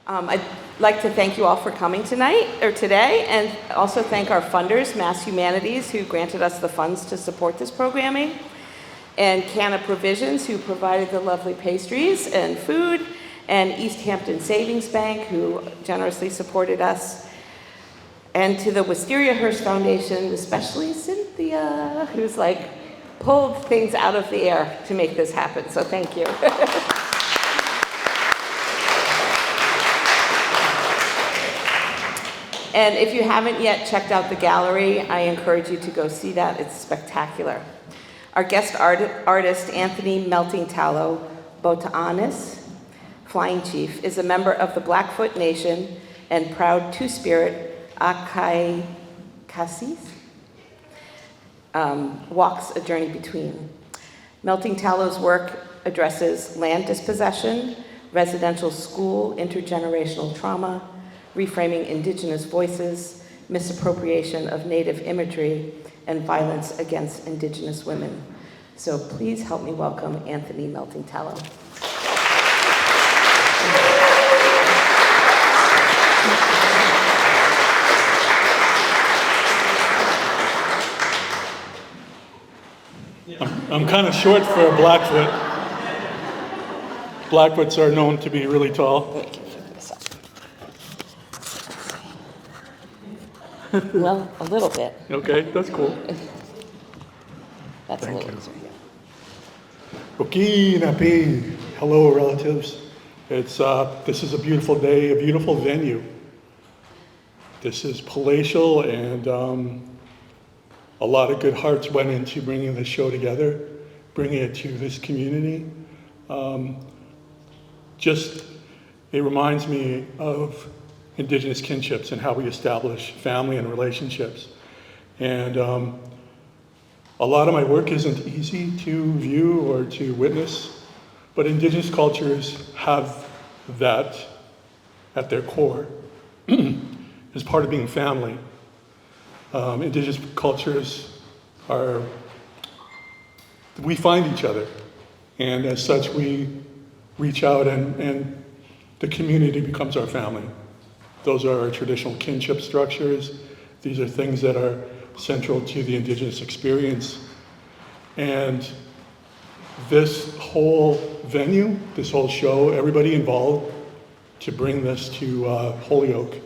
I'd like to thank you all for coming today, and also thank our funders, Mass Humanities, who granted us the funds to support this programming, and Canna Provisions, who provided the lovely pastries and food, and East Hampton Savings Bank, who generously supported us, and to the Wistariahurst Foundation, especially Cynthia, who's pulled things out of the air to make this happen, so thank you. And if you haven't yet checked out the gallery, I encourage you to go see that. It's spectacular. Our guest artist, Anthony Melting Tallow, Botanis, Flying Chief, is a member of the Blackfoot Nation and proud Two-Spirit Akaikasis, walks a journey between. Melting Tallow's work addresses land dispossession, residential school intergenerational trauma, reframing Indigenous voices, misappropriation of Native imagery, and violence against Indigenous women. So please help me welcome Anthony Melting Tallow. I'm kind of short for a Blackfoot. Blackfoots are known to be really tall. Well, a little bit. Okay, that's cool. That's Thank a little you. Okay, hello, relatives. This is a beautiful day, a beautiful venue. This is palatial, and a lot of good hearts went into bringing this show together, bringing it to this community. It reminds me of Indigenous kinships and how we establish family and relationships. And a lot of my work isn't easy to view or to witness, but Indigenous cultures have that at their core as part of being family. Indigenous cultures we find each other, and as such we reach out and the community becomes our family. Those are our traditional kinship structures. These are things that are central to the Indigenous experience. And this whole venue, this whole show, everybody involved to bring this to Holyoke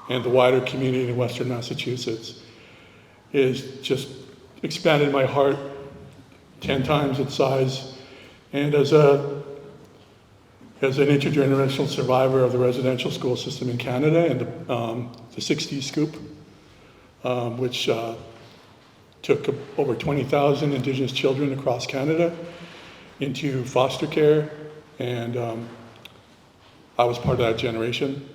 and the wider community in Western Massachusetts is just expanded my heart 10 times its size. And as an intergenerational survivor of the residential school system in Canada and the 60s scoop, which took over 20,000 Indigenous children across Canada into foster care, and I was part of that generation.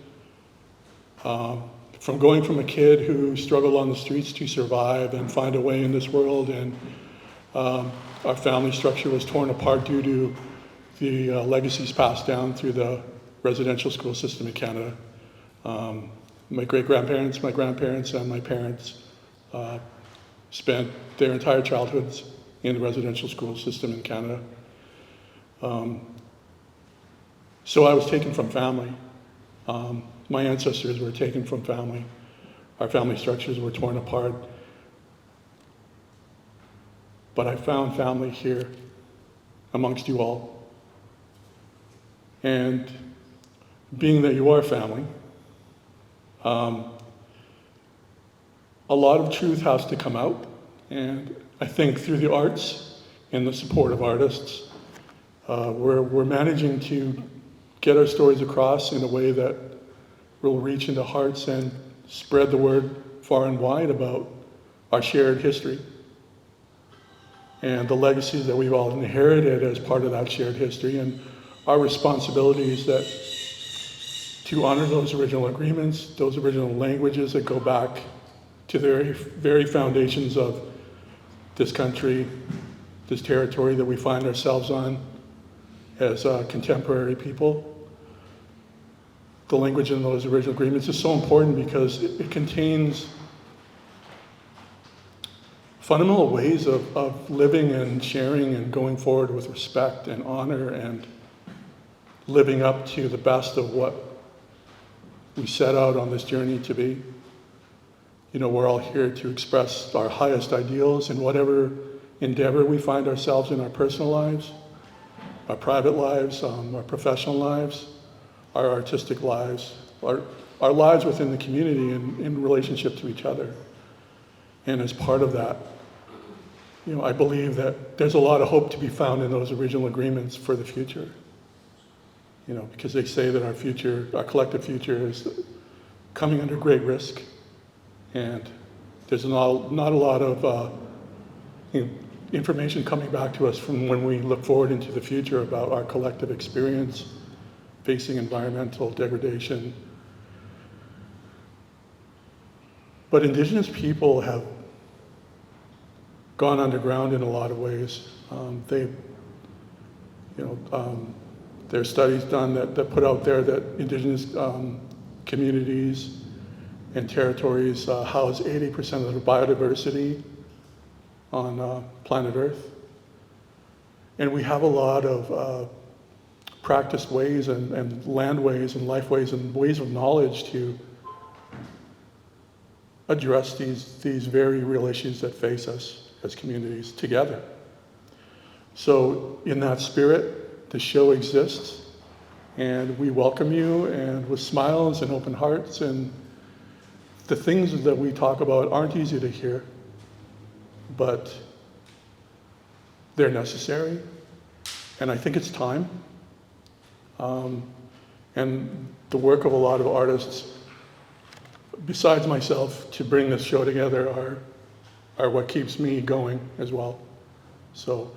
From going from a kid who struggled on the streets to survive and find a way in this world, and our family structure was torn apart due to the legacies passed down through the residential school system in Canada. My great-grandparents, my grandparents, and my parents spent their entire childhoods in the residential school system in Canada. So I was taken from family. My ancestors were taken from family. Our family structures were torn apart. But I found family here amongst you all. And being that you are family, a lot of truth has to come out. And I think through the arts and the support of artists, we're managing to get our stories across in a way that will reach into hearts and spread the word far and wide about our shared history and the legacies that we've all inherited as part of that shared history, and our responsibilities that to honor those original agreements, those original languages that go back to the very foundations of this country, this territory that we find ourselves on as contemporary people. The language in those original agreements is so important because it contains fundamental ways of living and sharing and going forward with respect and honor and living up to the best of what we set out on this journey to be. You know, we're all here to express our highest ideals in whatever endeavor we find ourselves in our personal lives, our private lives, our professional lives, our artistic lives, our lives within the community in relationship to each other. And as part of that, you know, I believe that there's a lot of hope to be found in those original agreements for the future. You know, because they say that our future, our collective future is coming under great risk. And there's not a lot of information coming back to us from when we look forward into the future about our collective experience facing environmental degradation. But Indigenous people have gone underground in a lot of ways. There are studies done that put out there that Indigenous communities and territories house 80% of the biodiversity on planet Earth. And we have a lot of practiced ways and land ways and life ways and ways of knowledge to address these very real issues that face us as communities together. So in that spirit, the show exists, and we welcome you, and with smiles and open hearts. And the things that we talk about aren't easy to hear, but they're necessary, and I think it's time. And the work of a lot of artists, besides myself, to bring this show together are what keeps me going as well. So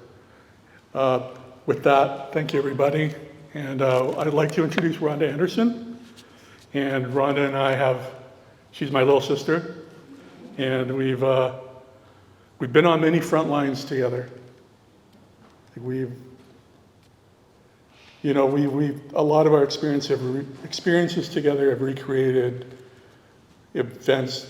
with that, thank you everybody. And I'd like to introduce Rhonda Anderson. And Rhonda and I she's my little sister. And we've been on many front lines together. A lot of our experiences together have recreated events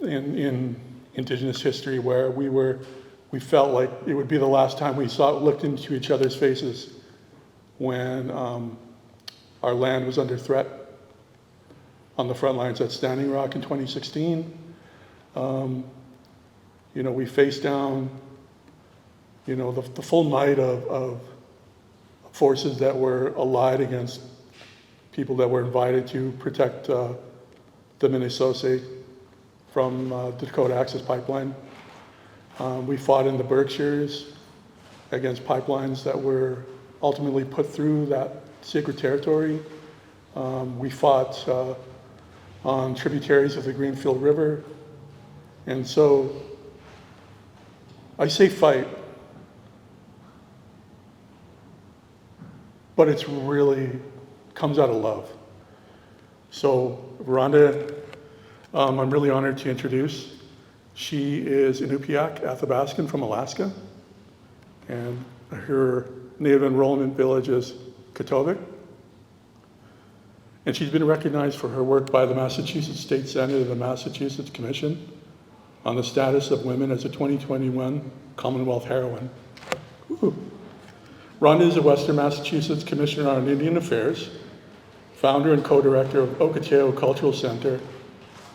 in Indigenous history where we felt like it would be the last time we looked into each other's faces when our land was under threat on the front lines at Standing Rock in 2016. We faced down, the full might of forces that were allied against people that were invited to protect the Minnesota from the Dakota Access Pipeline. We fought in the Berkshires against pipelines that were ultimately put through that sacred territory. We fought on tributaries of the Greenfield River. And so I say fight, but it's really comes out of love. So Rhonda, I'm really honored to introduce. She is Inupiaq Athabascan from Alaska, and her native enrollment village is Katovik. And she's been recognized for her work by the Massachusetts State Senate and the Massachusetts Commission on the status of women as a 2021 Commonwealth heroine. Ooh. Rhonda is a Western Massachusetts Commissioner on Indian Affairs, founder and co-director of Ocotillo Cultural Center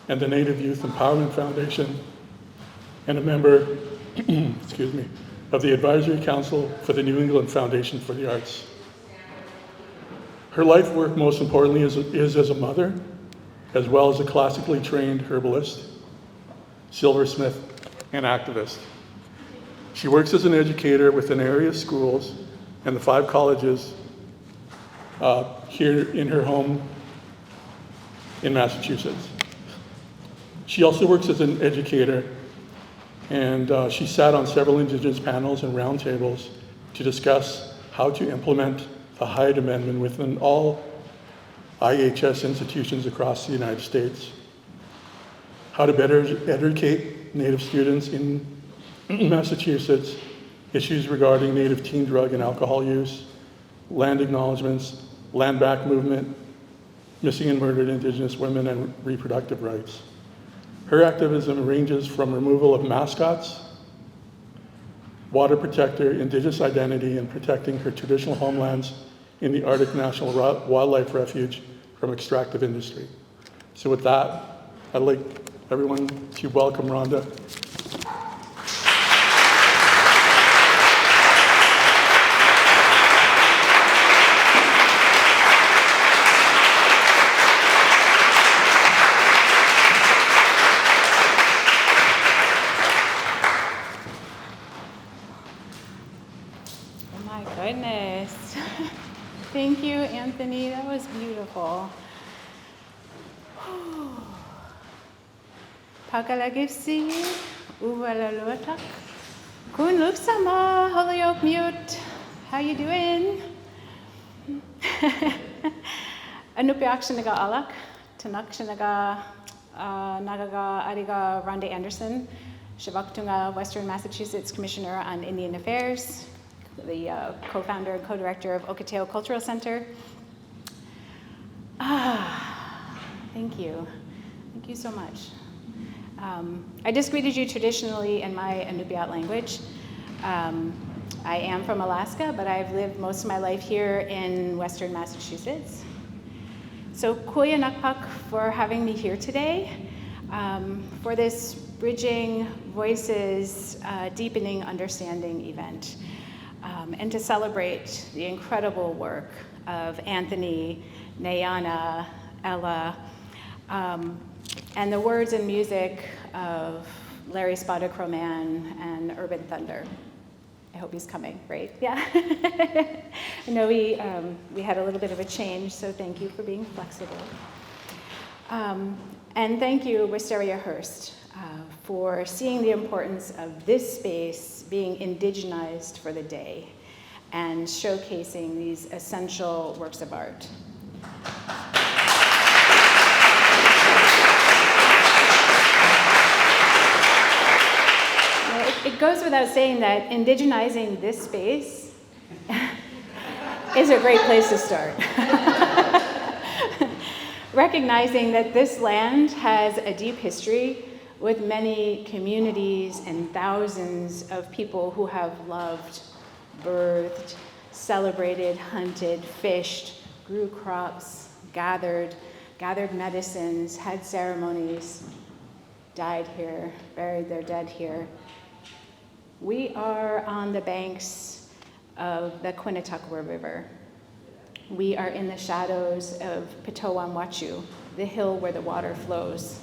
and the Native Youth Empowerment Foundation, and a member, of the Advisory Council for the New England Foundation for the Arts. Her life work, most importantly, is as a mother, as well as a classically trained herbalist, silversmith, and activist. She works as an educator within area schools and the 5 colleges here in her home in Massachusetts. She also works as an educator, and she sat on several Indigenous panels and roundtables to discuss how to implement the Hyde Amendment within all IHS institutions across the United States, how to better educate Native students in Massachusetts, issues regarding Native teen drug and alcohol use, land acknowledgements, land back movement, missing and murdered Indigenous women, and reproductive rights. Her activism ranges from removal of mascots, water protector, Indigenous identity, and protecting her traditional homelands in the Arctic National Wildlife Refuge from extractive industry. So with that, I'd like everyone to welcome Rhonda. Oh my goodness. Thank you, Anthony. That was beautiful. Pakalagipsi, uvalalotak. Kun lupsama, holyoke mute. How you doing? Anupiakshanaga alak, tanakshanaga nagaga ariga Rhonda Anderson, Shabaktunga, Western Massachusetts Commissioner on Indian Affairs, the co-founder and co-director of Okateo Cultural Center. Thank you. Thank you so much. I just greeted you traditionally in my Inupiat language. I am from Alaska, but I've lived most of my life here in Western Massachusetts. So kuya nakpak for having me here today for this Bridging Voices Deepening Understanding event, and to celebrate the incredible work of Anthony, Nayana, Ella, and the words and music of Larry Spotted Crow Man and Urban Thunder. I hope he's coming, right? Yeah. I know we had a little bit of a change, so thank you for being flexible. And thank you, Wistariahurst, for seeing the importance of this space being indigenized for the day and showcasing these essential works of art. It goes without saying that indigenizing this space is a great place to start. Recognizing that this land has a deep history with many communities and thousands of people who have loved, birthed, celebrated, hunted, fished, grew crops, gathered medicines, had ceremonies, died here, buried their dead here. We are on the banks of the Quinnipiac River. We are in the shadows of Pitawamwachu, the hill where the water flows.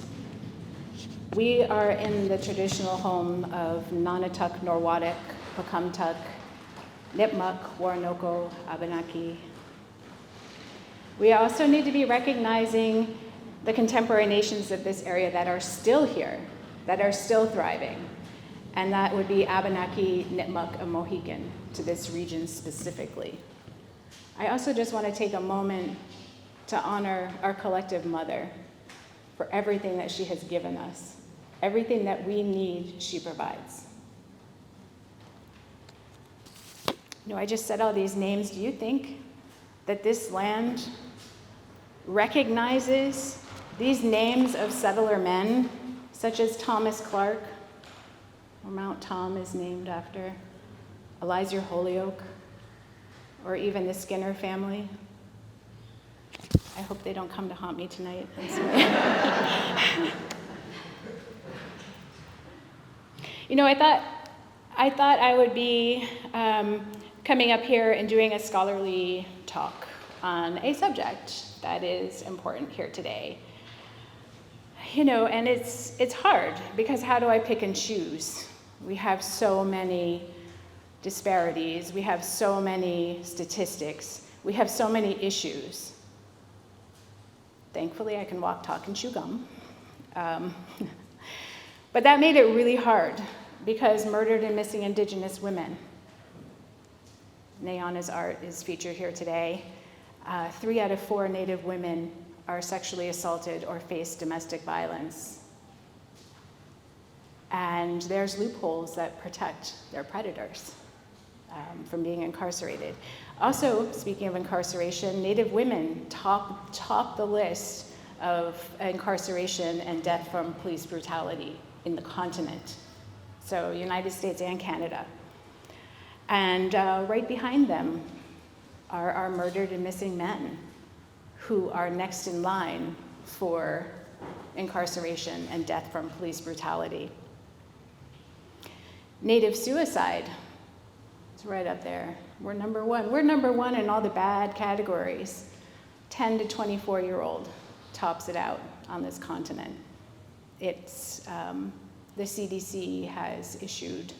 We are in the traditional home of Nonotuck, Norwadik, Pakamtuk, Nipmuc, Waranoko, Abenaki. We also need to be recognizing the contemporary nations of this area that are still here, that are still thriving. And that would be Abenaki, Nipmuc, and Mohican to this region specifically. I also just want to take a moment to honor our collective mother for everything that she has given us. Everything that we need, she provides. I just said all these names. Do you think that this land recognizes these names of settler men, such as Thomas Clark, or Mount Tom is named after, Elizur Holyoke, or even the Skinner family? I hope they don't come to haunt me tonight. I thought I would be coming up here and doing a scholarly talk on a subject that is important here today. And it's hard, because how do I pick and choose? We have so many disparities, we have so many statistics, we have so many issues. Thankfully, I can walk, talk, and chew gum. But that made it really hard, because murdered and missing Indigenous women. Nayana's art is featured here today. 3 out of 4 Native women are sexually assaulted or face domestic violence. And there's loopholes that protect their predators from being incarcerated. Also, speaking of incarceration, Native women top the list of incarceration and death from police brutality in the continent. So United States and Canada. And right behind them are our murdered and missing men, who are next in line for incarceration, and death from police brutality. Native suicide, it's right up there. We're number one. We're number one in all the bad categories. 10 to 24-year-old tops it out on this continent. It's, the CDC has issued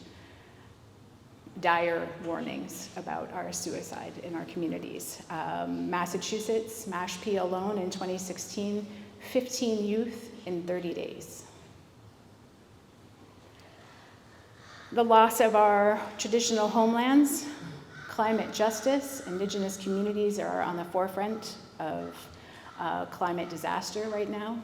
dire warnings about our suicide in our communities. Massachusetts, Mashpee alone in 2016, 15 youth in 30 days. The loss of our traditional homelands, climate justice, Indigenous communities are on the forefront of climate disaster right now.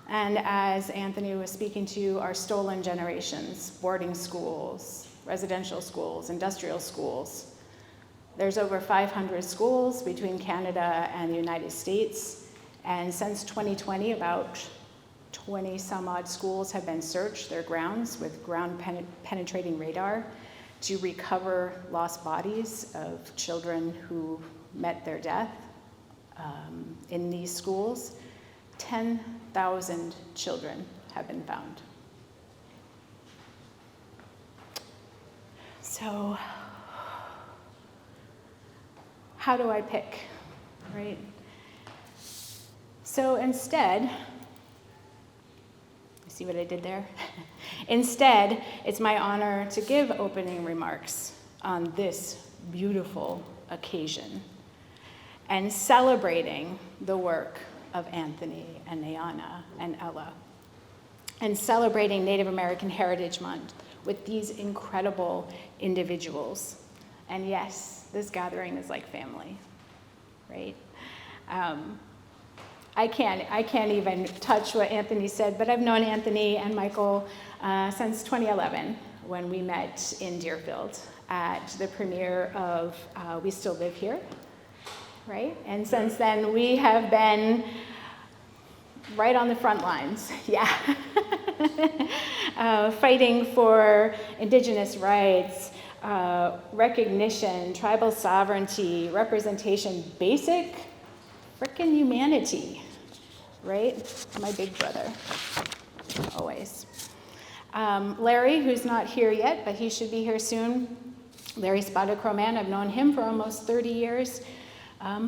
And as Anthony was speaking to, our stolen generations, boarding schools, residential schools, industrial schools. There's over 500 schools between Canada and the United States. And since 2020, about 20 some odd schools have been searched, their grounds, with ground penetrating radar to recover lost bodies of children who met their death in these schools. 10,000 children have been found. So, how do I pick, right? So instead, see what I did there? Instead, it's my honor to give opening remarks on this beautiful occasion and celebrating the work of Anthony and Nayana and Ella, and celebrating Native American Heritage Month with these incredible individuals. And yes, this gathering is like family, right? I can't even touch what Anthony said, but I've known Anthony and Michael since 2011 when we met in Deerfield at the premiere of We Still Live Here, right? And since then, we have been right on the front lines, yeah. Fighting for Indigenous rights, recognition, tribal sovereignty, representation, basic frickin' humanity, right? My big brother, always. Larry, who's not here yet, but he should be here soon. Larry Spotted Crow Man, I've known him for almost 30 years.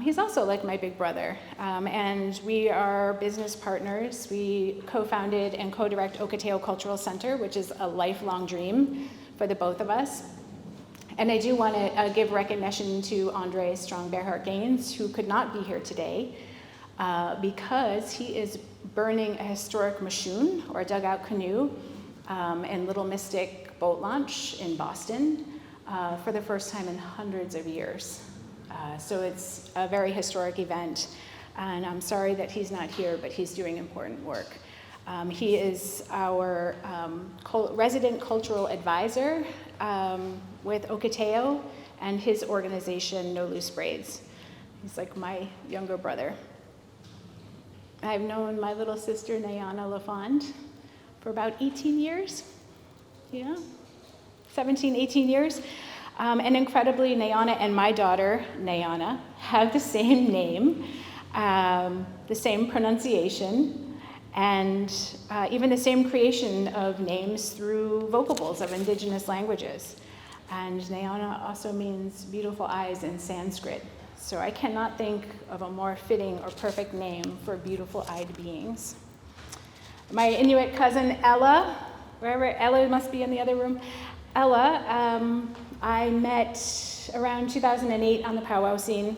He's also like my big brother, and we are business partners. We co-founded and co-direct Okateo Cultural Center, which is a lifelong dream for the both of us. And I do want to give recognition to Andre Strong Bearheart Gaines, who could not be here today, because he is burning a historic mashoon, or a dugout canoe, in Little Mystic Boat Launch in Boston for the first time in hundreds of years. So it's a very historic event, and I'm sorry that he's not here, but he's doing important work. He is our resident cultural advisor with Okateo and his organization, No Loose Braids. He's like my younger brother. I've known my little sister, Nayana LaFond, for about 18 years, 17, 18 years. And incredibly, Nayana and my daughter, Nayana, have the same name, the same pronunciation, and even the same creation of names through vocables of Indigenous languages. And Nayana also means beautiful eyes in Sanskrit. So I cannot think of a more fitting or perfect name for beautiful-eyed beings. My Inuit cousin, Ella, wherever Ella must be in the other room, Ella, I met around 2008 on the powwow scene,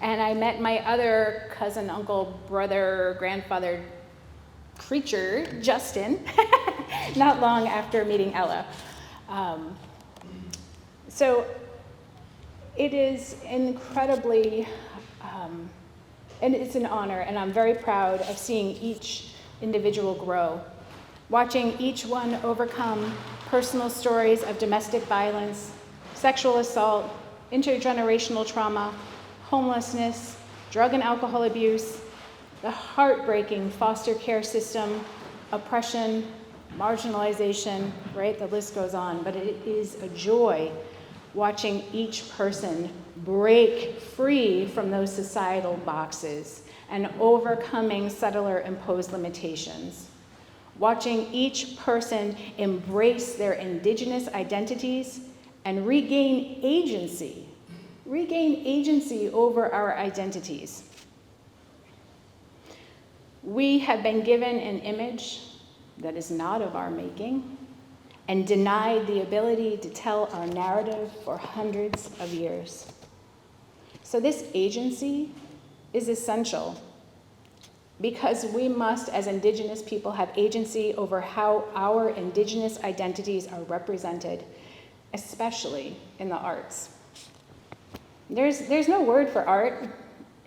and I met my other cousin, uncle, brother, grandfather creature, Justin, not long after meeting Ella. So it is incredibly, and it's an honor, and I'm very proud of seeing each individual grow, watching each one overcome personal stories of domestic violence, sexual assault, intergenerational trauma, homelessness, drug and alcohol abuse, the heartbreaking foster care system, oppression, marginalization, right? The list goes on, but it is a joy watching each person break free from those societal boxes and overcoming settler-imposed limitations. Watching each person embrace their indigenous identities and regain agency over our identities. We have been given an image that is not of our making and denied the ability to tell our narrative for hundreds of years. So this agency is essential because we must, as Indigenous people, have agency over how our Indigenous identities are represented, especially in the arts. There's no word for art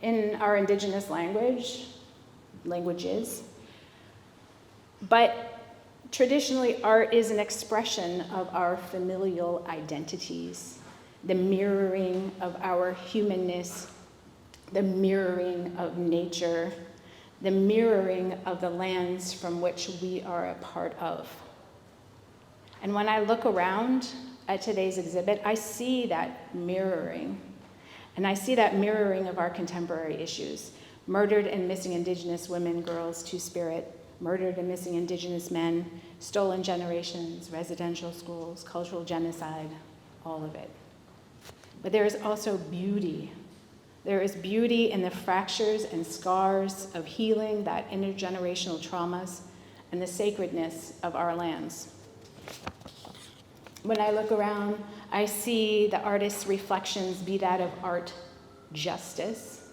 in our Indigenous languages, but traditionally art is an expression of our familial identities, the mirroring of our humanness, the mirroring of nature, the mirroring of the lands from which we are a part of. And when I look around at today's exhibit, I see that mirroring. And I see that mirroring of our contemporary issues. Murdered and missing Indigenous women, girls, Two-Spirit, murdered and missing Indigenous men, stolen generations, residential schools, cultural genocide, all of it. But there is also beauty. There is beauty in the fractures and scars of healing that intergenerational traumas and the sacredness of our lands. When I look around, I see the artist's reflections be that of art justice,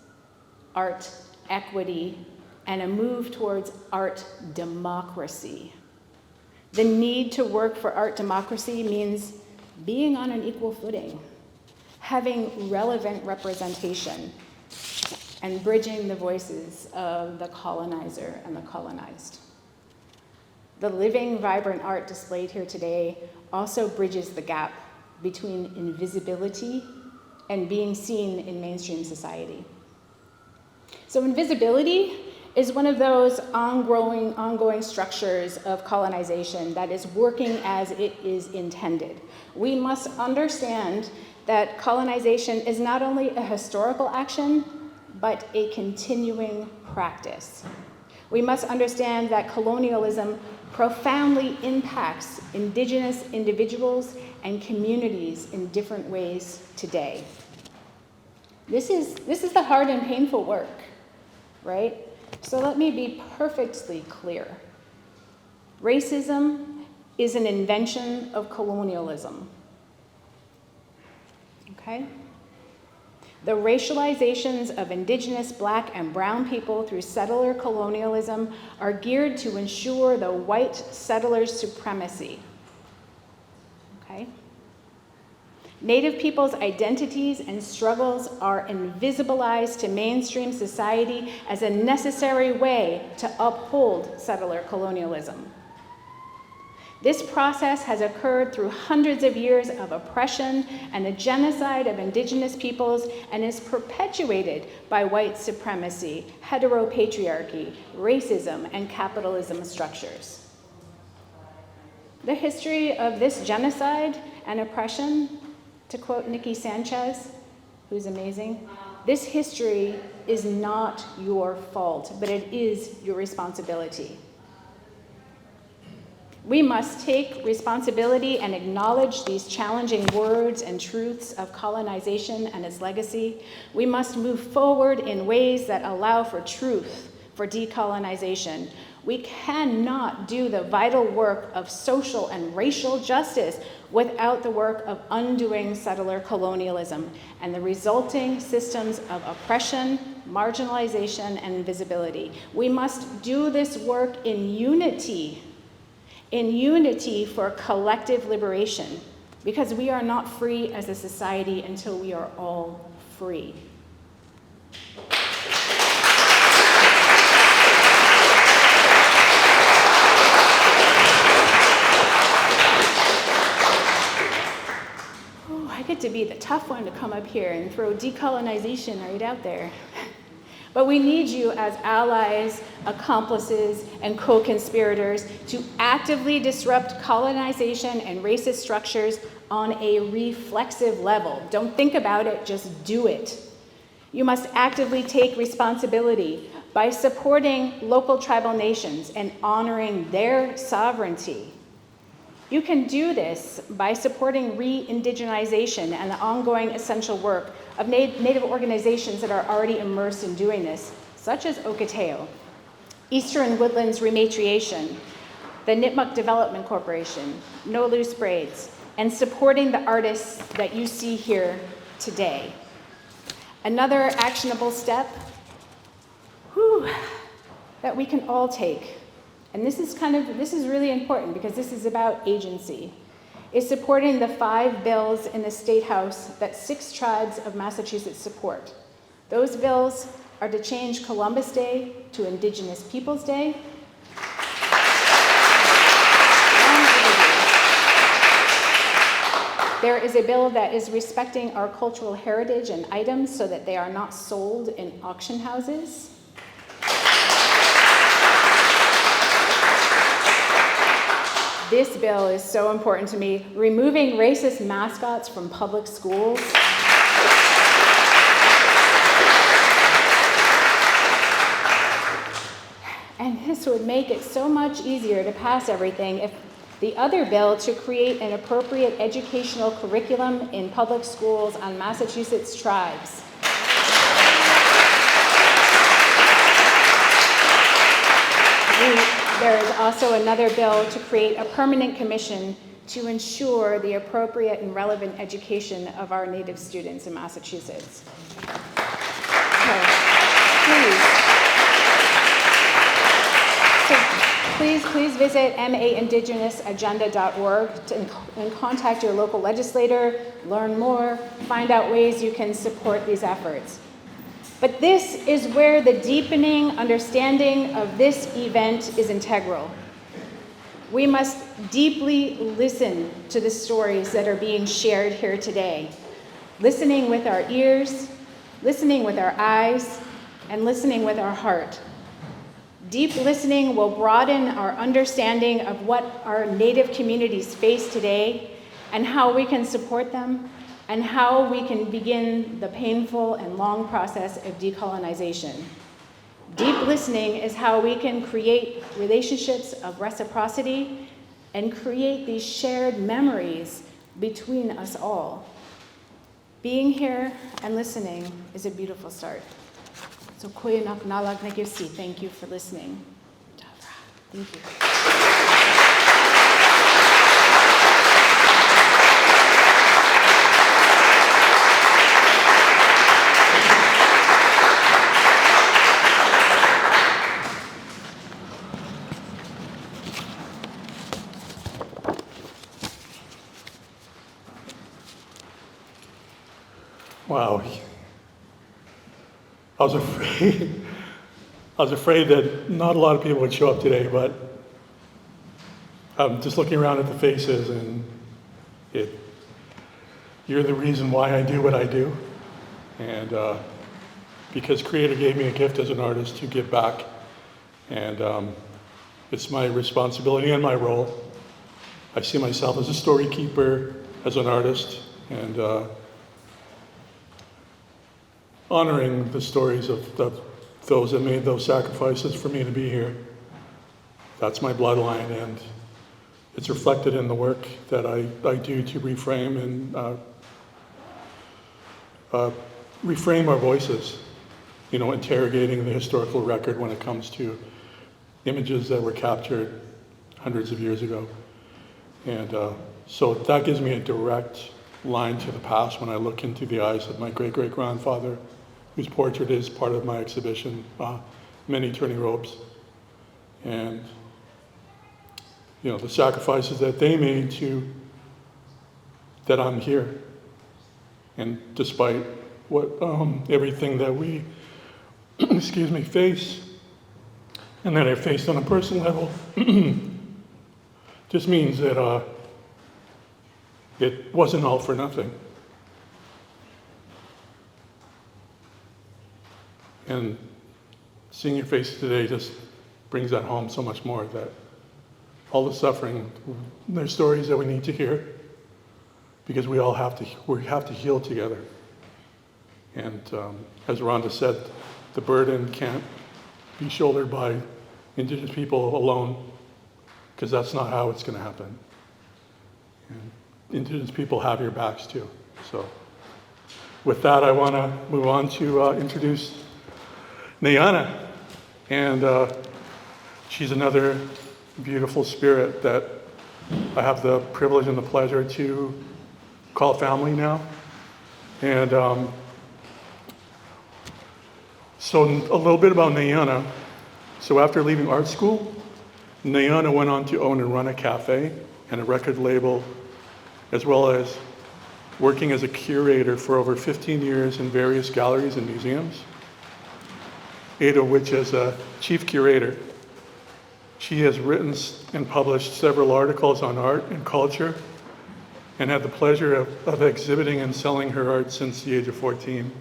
art equity, and a move towards art democracy. The need to work for art democracy means being on an equal footing, having relevant representation, and bridging the voices of the colonizer and the colonized. The living, vibrant art displayed here today also bridges the gap between invisibility and being seen in mainstream society. So invisibility is one of those ongoing structures of colonization that is working as it is intended. We must understand that colonization is not only a historical action, but a continuing practice. We must understand that colonialism profoundly impacts Indigenous individuals and communities in different ways today. This is the hard and painful work, right? So let me be perfectly clear. Racism is an invention of colonialism. Okay? The racializations of Indigenous, Black, and Brown people through settler colonialism are geared to ensure the white settlers' supremacy. Okay? Native peoples' identities and struggles are invisibilized to mainstream society as a necessary way to uphold settler colonialism. This process has occurred through hundreds of years of oppression and the genocide of Indigenous peoples and is perpetuated by white supremacy, heteropatriarchy, racism, and capitalism structures. The history of this genocide and oppression, to quote Nikki Sanchez, who's amazing, this history is not your fault, but it is your responsibility. We must take responsibility and acknowledge these challenging words and truths of colonization and its legacy. We must move forward in ways that allow for truth, for decolonization. We cannot do the vital work of social and racial justice without the work of undoing settler colonialism and the resulting systems of oppression, marginalization, and invisibility. We must do this work in unity for collective liberation, because we are not free as a society until we are all free. Oh, I get to be the tough one to come up here and throw decolonization right out there. But we need you as allies, accomplices, and co-conspirators to actively disrupt colonization and racist structures on a reflexive level. Don't think about it, just do it. You must actively take responsibility by supporting local tribal nations and honoring their sovereignty. You can do this by supporting re-indigenization and the ongoing essential work of Native organizations that are already immersed in doing this, such as Okateo, Eastern Woodlands Rematriation, the Nipmuc Development Corporation, No Loose Braids, and supporting the artists that you see here today. Another actionable step that we can all take, and this is really important because this is about agency, is supporting the 5 bills in the State House that 6 tribes of Massachusetts support. Those bills are to change Columbus Day to Indigenous Peoples Day. There is a bill that is respecting our cultural heritage and items so that they are not sold in auction houses. This bill is so important to me, removing racist mascots from public schools. And this would make it so much easier to pass everything if the other bill to create an appropriate educational curriculum in public schools on Massachusetts tribes. There is also another bill to create a permanent commission to ensure the appropriate and relevant education of our Native students in Massachusetts. Please visit maindigenousagenda.org and contact your local legislator, learn more, find out ways you can support these efforts. But this is where the deepening understanding of this event is integral. We must deeply listen to the stories that are being shared here today, listening with our ears, listening with our eyes, and listening with our heart. Deep listening will broaden our understanding of what our Native communities face today and how we can support them and how we can begin the painful and long process of decolonization. Deep listening is how we can create relationships of reciprocity and create these shared memories between us all. Being here and listening is a beautiful start. So Koyanak Nalag Negirsi, thank you for listening. Thank you. Wow. I was afraid that not a lot of people would show up today, but I'm just looking around at the faces, and you're the reason why I do what I do. And because Creator gave me a gift as an artist to give back, and it's my responsibility and my role. I see myself as a story keeper, as an artist, and honoring the stories of those that made those sacrifices for me to be here. That's my bloodline, and it's reflected in the work that I do to reframe and reframe our voices, interrogating the historical record when it comes to images that were captured hundreds of years ago. And so that gives me a direct line to the past when I look into the eyes of my great-great-grandfather, whose portrait is part of my exhibition, Many Turning Robes. And, the sacrifices that they made that I'm here. And despite what, everything that we, face, and that I faced on a personal level, just means that it wasn't all for nothing. And seeing your face today just brings that home so much more, that all the suffering, there's stories that we need to hear, because we have to heal together. And as Rhonda said, the burden can't be shouldered by Indigenous people alone, because that's not how it's going to happen. And Indigenous people have your backs too. So with that, I want to move on to introduce Nayana. And she's another beautiful spirit that I have the privilege and the pleasure to call family now. And so a little bit about Nayana. So after leaving art school, Nayana went on to own and run a cafe and a record label, as well as working as a curator for over 15 years in various galleries and museums, 8 of which as a chief curator. She has written and published several articles on art and culture, and had the pleasure of exhibiting and selling her art since the age of 14.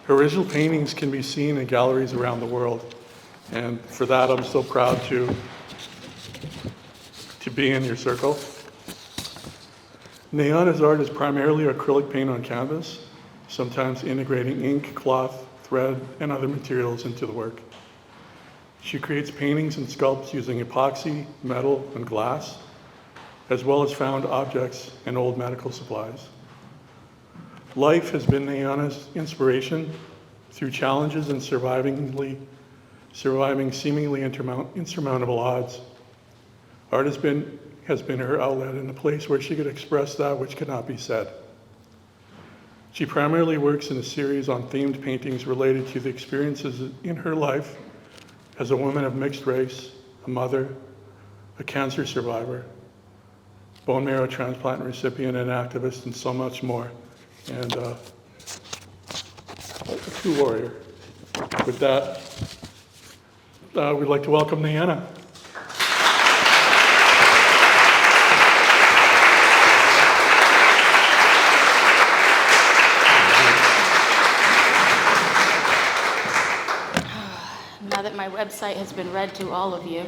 Her original paintings can be seen in galleries around the world, and for that I'm so proud to be in your circle. Nayana's art is primarily acrylic paint on canvas, sometimes integrating ink, cloth, thread, and other materials into the work. She creates paintings and sculpts using epoxy, metal, and glass, as well as found objects and old medical supplies. Life has been Nayana's inspiration through challenges and surviving seemingly insurmountable odds. Art has been her outlet and a place where she could express that which could not be said. She primarily works in a series on themed paintings related to the experiences in her life as a woman of mixed race, a mother, a cancer survivor, bone marrow transplant recipient and activist, and so much more. And a true warrior. With that, we'd like to welcome Nayana. Now that my website has been read to all of you,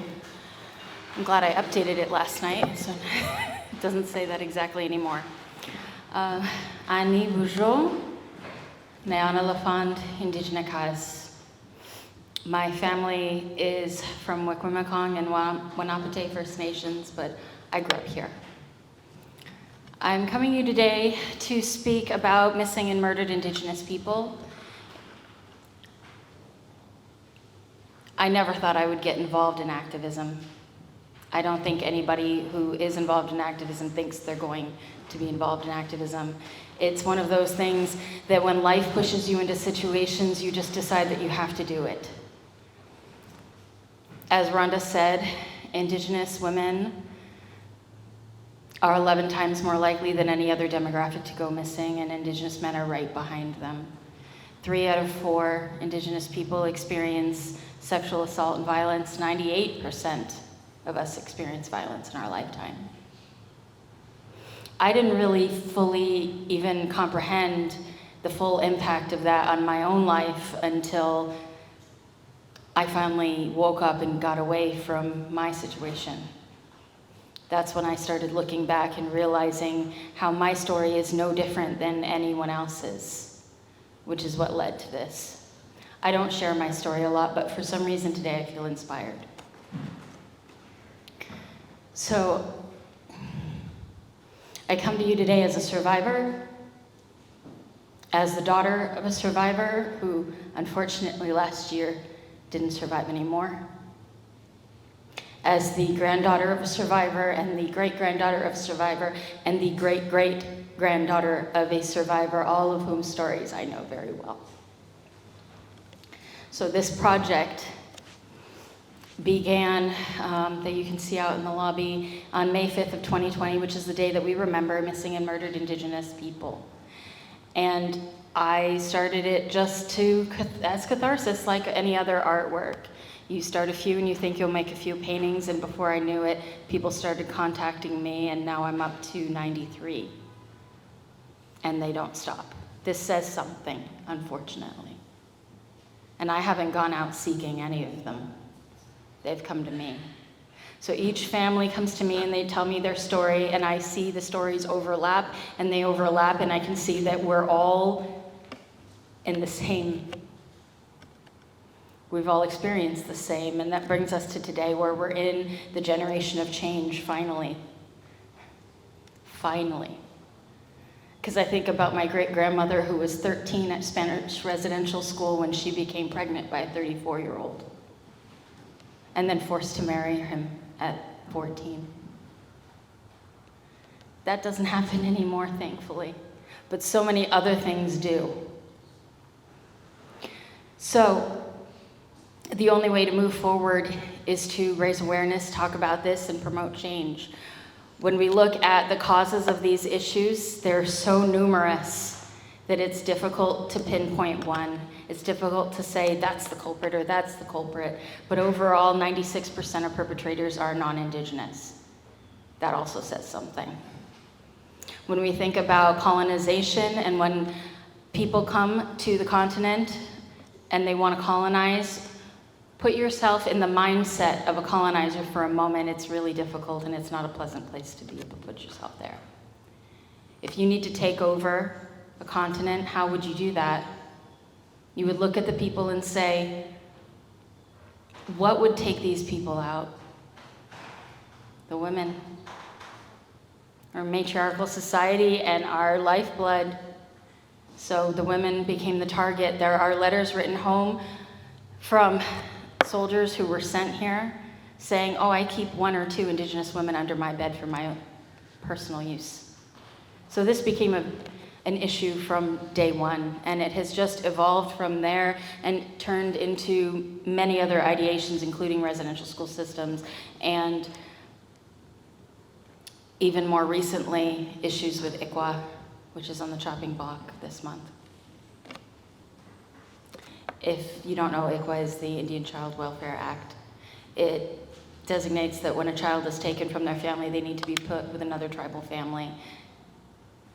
I'm glad I updated it last night, so it doesn't say that exactly anymore. Ani Bujo, Nayana LaFond, Indigenous. My family is from Wikwemekong and Wanapate First Nations, but I grew up here. I'm coming to you today to speak about missing and murdered Indigenous people. I never thought I would get involved in activism. I don't think anybody who is involved in activism thinks they're going to be involved in activism. It's one of those things that when life pushes you into situations, you just decide that you have to do it. As Rhonda said, Indigenous women are 11 times more likely than any other demographic to go missing, and Indigenous men are right behind them. 3 out of 4 Indigenous people experience sexual assault and violence. 98% of us experience violence in our lifetime. I didn't really fully even comprehend the full impact of that on my own life until I finally woke up and got away from my situation. That's when I started looking back and realizing how my story is no different than anyone else's, which is what led to this. I don't share my story a lot, but for some reason today I feel inspired. So, I come to you today as a survivor, as the daughter of a survivor who unfortunately last year didn't survive anymore, as the granddaughter of a survivor and the great-granddaughter of a survivor and the great-great-granddaughter of a survivor, all of whom stories I know very well. So this project began, that you can see out in the lobby, on May 5th of 2020, which is the day that we remember missing and murdered Indigenous people. And I started it just as catharsis, like any other artwork. You start a few and you think you'll make a few paintings, and before I knew it, people started contacting me, and now I'm up to 93. And they don't stop. This says something, unfortunately. And I haven't gone out seeking any of them. They've come to me. So each family comes to me and they tell me their story, and I see the stories overlap, and they overlap, and I can see that we're all in the same. We've all experienced the same, and that brings us to today, where we're in the generation of change, finally. Finally. Because I think about my great-grandmother who was 13 at Spanish residential school when she became pregnant by a 34-year-old, and then forced to marry him at 14. That doesn't happen anymore, thankfully, but so many other things do. So, the only way to move forward is to raise awareness, talk about this, and promote change. When we look at the causes of these issues, they're so numerous that it's difficult to pinpoint one. It's difficult to say that's the culprit or that's the culprit. But overall, 96% of perpetrators are non-Indigenous. That also says something. When we think about colonization and when people come to the continent and they want to colonize, put yourself in the mindset of a colonizer for a moment. It's really difficult, and it's not a pleasant place to be able to put yourself there. If you need to take over a continent, how would you do that? You would look at the people and say, what would take these people out? The women. Our matriarchal society and our lifeblood. So the women became the target. There are letters written home from soldiers who were sent here saying, oh, I keep 1 or 2 Indigenous women under my bed for my own personal use. So this became an issue from day one, and it has just evolved from there and turned into many other ideations, including residential school systems, and even more recently, issues with ICWA, which is on the chopping block this month. If you don't know, ICWA is the Indian Child Welfare Act. It designates that when a child is taken from their family, they need to be put with another tribal family.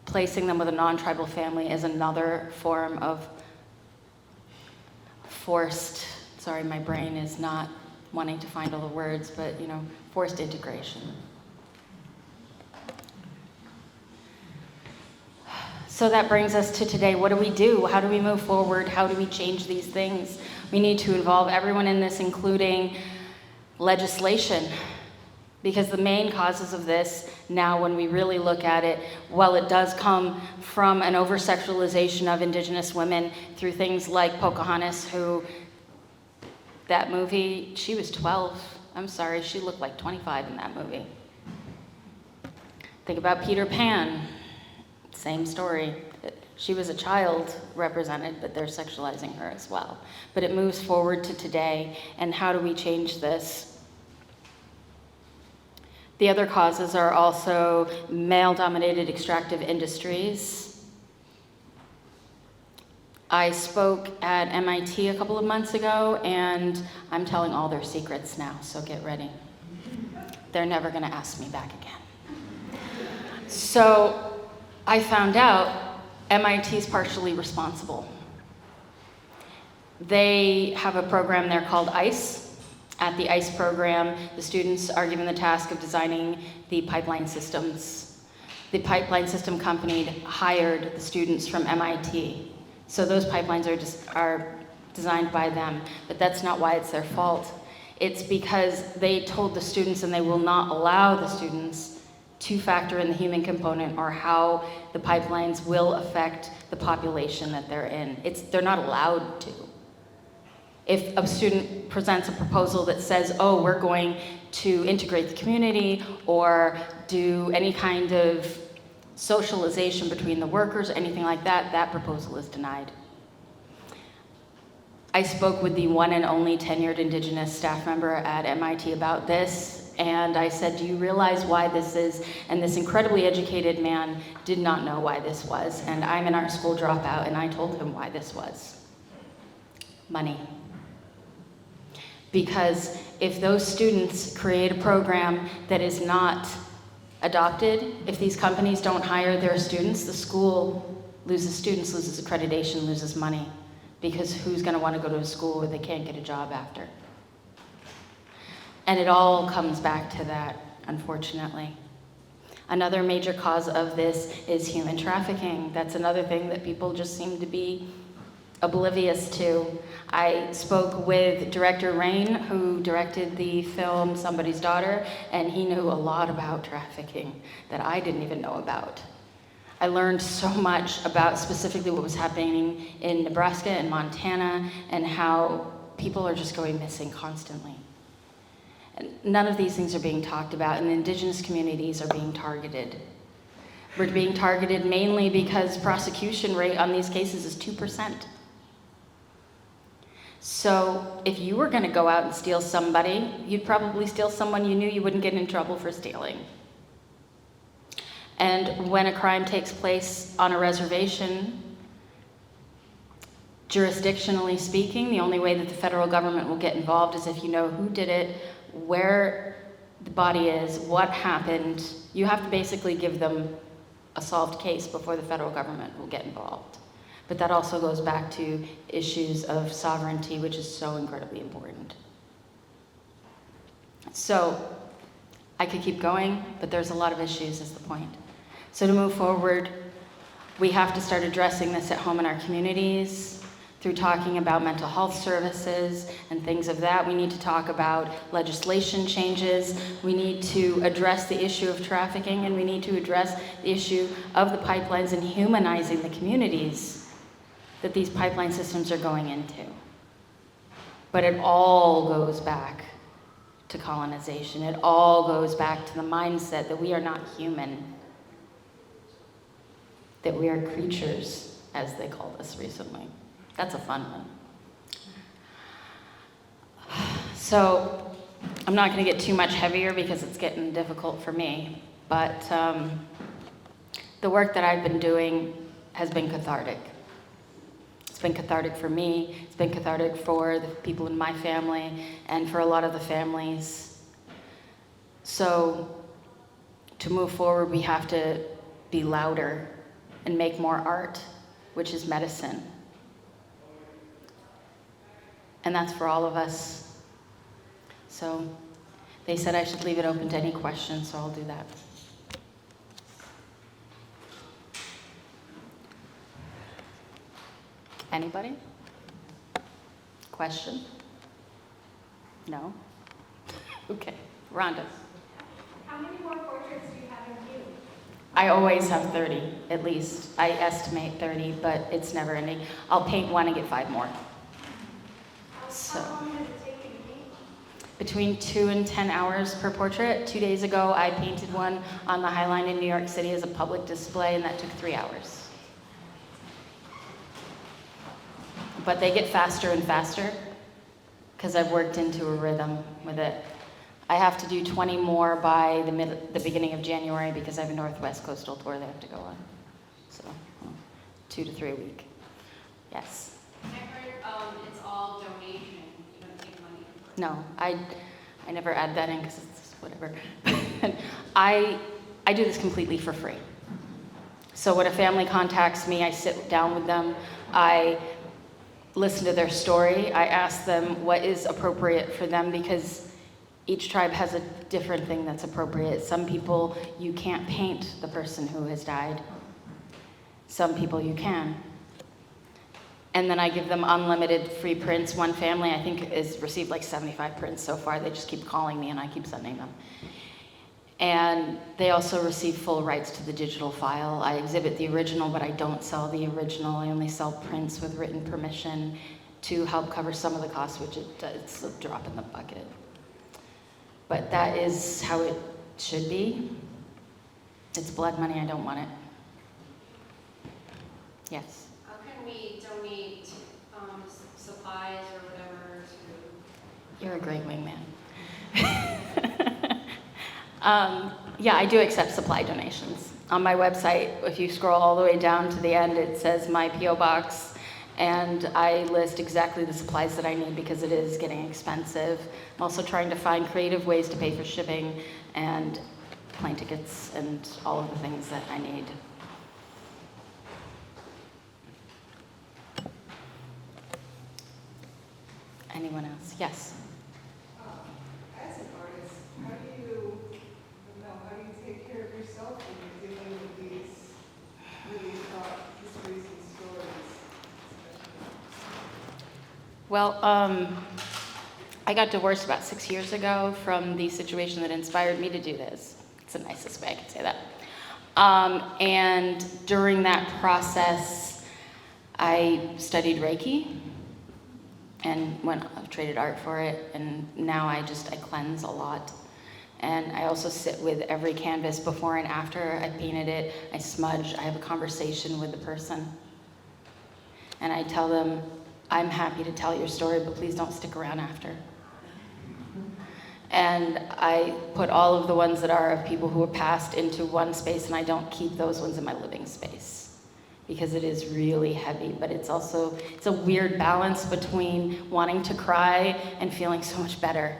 Placing them with a non-tribal family is another form of forced, sorry, my brain is not wanting to find all the words, but forced integration. So that brings us to today. What do we do? How do we move forward? How do we change these things? We need to involve everyone in this, including legislation, because the main causes of this now, when we really look at it, well, it does come from an over-sexualization of Indigenous women through things like Pocahontas, who, that movie, she was 12. I'm sorry, she looked like 25 in that movie. Think about Peter Pan. Same story. She was a child represented, but they're sexualizing her as well. But it moves forward to today, and how do we change this? The other causes are also male-dominated extractive industries. I spoke at MIT a couple of months ago, and I'm telling all their secrets now, so get ready. They're never going to ask me back again. So I found out MIT is partially responsible. They have a program there called ICE. At the ICE program, the students are given the task of designing the pipeline systems. The pipeline system company hired the students from MIT. So those pipelines are designed by them, but that's not why it's their fault. It's because they told the students, and they will not allow the students to factor in the human component or how the pipelines will affect the population that they're in. They're not allowed to. If a student presents a proposal that says, oh, we're going to integrate the community or do any kind of socialization between the workers, anything like that, that proposal is denied. I spoke with the one and only tenured Indigenous staff member at MIT about this, and I said, do you realize why this is? And this incredibly educated man did not know why this was, and I'm an art school dropout, and I told him why this was. Money. Because if those students create a program that is not adopted, if these companies don't hire their students, the school loses students, loses accreditation, loses money. Because who's going to want to go to a school where they can't get a job after? And it all comes back to that, unfortunately. Another major cause of this is human trafficking. That's another thing that people just seem to be oblivious to. I spoke with director Rain, who directed the film Somebody's Daughter, and he knew a lot about trafficking that I didn't even know about. I learned so much about specifically what was happening in Nebraska and Montana and how people are just going missing constantly. And none of these things are being talked about, and Indigenous communities are being targeted. We're being targeted mainly because prosecution rate on these cases is 2%. So if you were going to go out and steal somebody, you'd probably steal someone you knew you wouldn't get in trouble for stealing. And when a crime takes place on a reservation, jurisdictionally speaking, the only way that the federal government will get involved is if you know who did it, where the body is, what happened. You have to basically give them a solved case before the federal government will get involved. But that also goes back to issues of sovereignty, which is so incredibly important. So I could keep going, but there's a lot of issues is the point. So to move forward, we have to start addressing this at home in our communities through talking about mental health services and things of that. We need to talk about legislation changes. We need to address the issue of trafficking, and we need to address the issue of the pipelines and humanizing the communities that these pipeline systems are going into. But it all goes back to colonization. It all goes back to the mindset that we are not human, that we are creatures, as they called us recently. That's a fun one. So I'm not going to get too much heavier because it's getting difficult for me, but the work that I've been doing has been cathartic. It's been cathartic for me, it's been cathartic for the people in my family, and for a lot of the families. So to move forward, we have to be louder and make more art, which is medicine. And that's for all of us. So they said I should leave it open to any questions, so I'll do that. Anybody? Question? No? Okay. Rhonda. How many more portraits do you have in view? I always have 30, at least. I estimate 30, but it's never ending. I'll paint one and get 5 more. So, How long does it take you to paint? Between 2 and 10 hours per portrait. 2 days ago, I painted one on the High Line in New York City as a public display, and that took 3 hours. But they get faster and faster because I've worked into a rhythm with it. I have to do 20 more by the beginning of January because I have a Northwest Coastal tour they have to go on. So 2 to 3 a week. Yes. I heard it's all donation. You don't take money. No, I never add that in because it's whatever. I do this completely for free. So when a family contacts me, I sit down with them. I listen to their story. I ask them what is appropriate for them because each tribe has a different thing that's appropriate. Some people, you can't paint the person who has died. Some people you can. And then I give them unlimited free prints. One family, I think, has received like 75 prints so far. They just keep calling me and I keep sending them. And they also receive full rights to the digital file. I exhibit the original, but I don't sell the original. I only sell prints with written permission to help cover some of the costs, which it's a drop in the bucket. But that is how it should be. It's blood money, I don't want it. Yes? How can we donate supplies or whatever to... You're a great wingman. Yeah, I do accept supply donations. On my website, if you scroll all the way down to the end, it says my P.O. box, and I list exactly the supplies that I need because it is getting expensive. I'm also trying to find creative ways to pay for shipping and plane tickets and all of the things that I need. Anyone else? Yes? As an Well, I got divorced about 6 years ago from the situation that inspired me to do this. It's the nicest way I can say that. And during that process, I studied Reiki and traded art for it, and now I cleanse a lot. And I also sit with every canvas before and after I painted it. I smudge, I have a conversation with the person. And I tell them, I'm happy to tell your story, but please don't stick around after. And I put all of the ones that are of people who are passed into one space, and I don't keep those ones in my living space because it is really heavy, but it's a weird balance between wanting to cry and feeling so much better,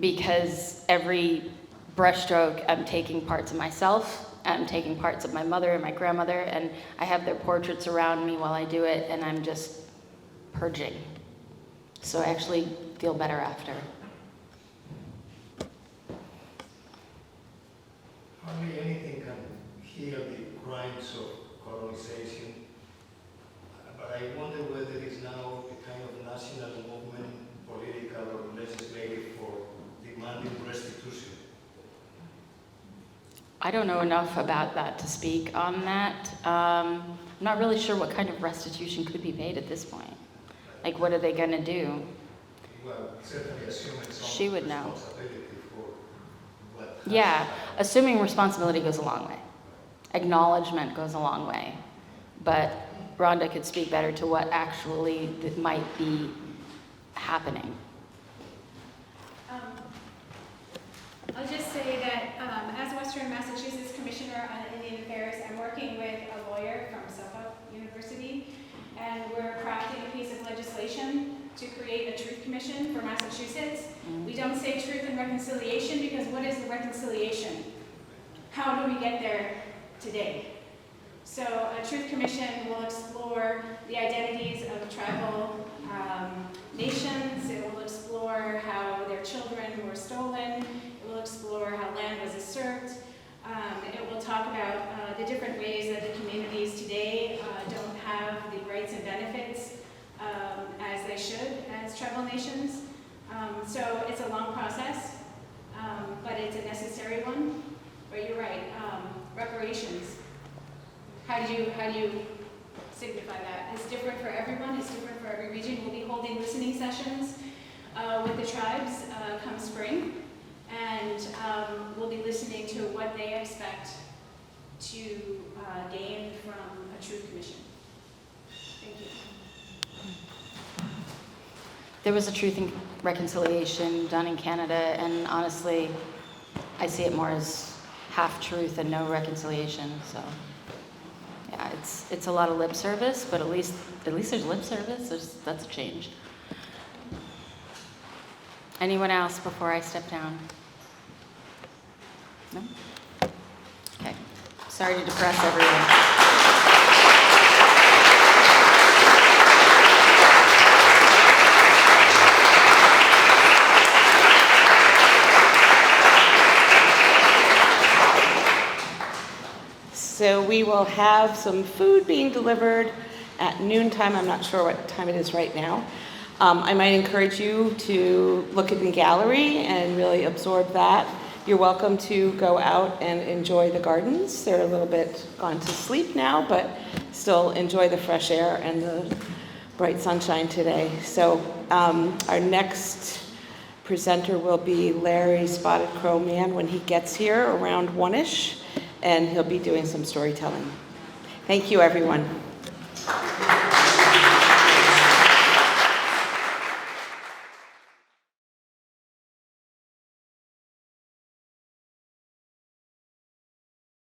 because every brushstroke I'm taking parts of myself, I'm taking parts of my mother and my grandmother, and I have their portraits around me while I do it, and I'm just purging. So I actually feel better after. Hardly anything can heal the crimes of colonization, but I wonder whether it is now a kind of national movement, political or legislative, for demanding restitution. I don't know enough about that to speak on that. I'm not really sure what kind of restitution could be paid at this point. Like, what are they going to do? Well, certainly assuming some She would know. responsibility for what has Yeah, happened. assuming responsibility goes a long way. Acknowledgement goes a long way. But Rhonda could speak better to what actually might be happening. I'll just say that as Western Massachusetts Commissioner on Indian Affairs, I'm working with a lawyer from Suffolk University, and we're crafting a piece of legislation to create a truth commission for Massachusetts. We don't say truth and reconciliation because what is the reconciliation? How do we get there today? So a truth commission will explore the identities of tribal nations. It will explore how their children were stolen. It will explore how land was usurped. It will talk about the different ways that the communities today don't have the rights and benefits as they should as tribal nations. So it's a long process, but it's a necessary one. But you're right, reparations. How do you signify that? It's different for everyone. It's different for every region. We'll be holding listening sessions with the tribes come spring, and we'll be listening to what they expect to gain from a truth commission. Thank you. There was a Truth and Reconciliation done in Canada, and honestly, I see it more as half truth and no reconciliation. So, yeah, it's a lot of lip service, but at least there's lip service. That's a change. Anyone else before I step down? No? Okay. Sorry to depress everyone. So we will have some food being delivered at noontime. I'm not sure what time it is right now. I might encourage you to look at the gallery and really absorb that. You're welcome to go out and enjoy the gardens. They're a little bit gone to sleep now, but still enjoy the fresh air and the bright sunshine today. So our next presenter will be Larry Spotted Crow Man when he gets here around 1-ish, and he'll be doing some storytelling. Thank you, everyone.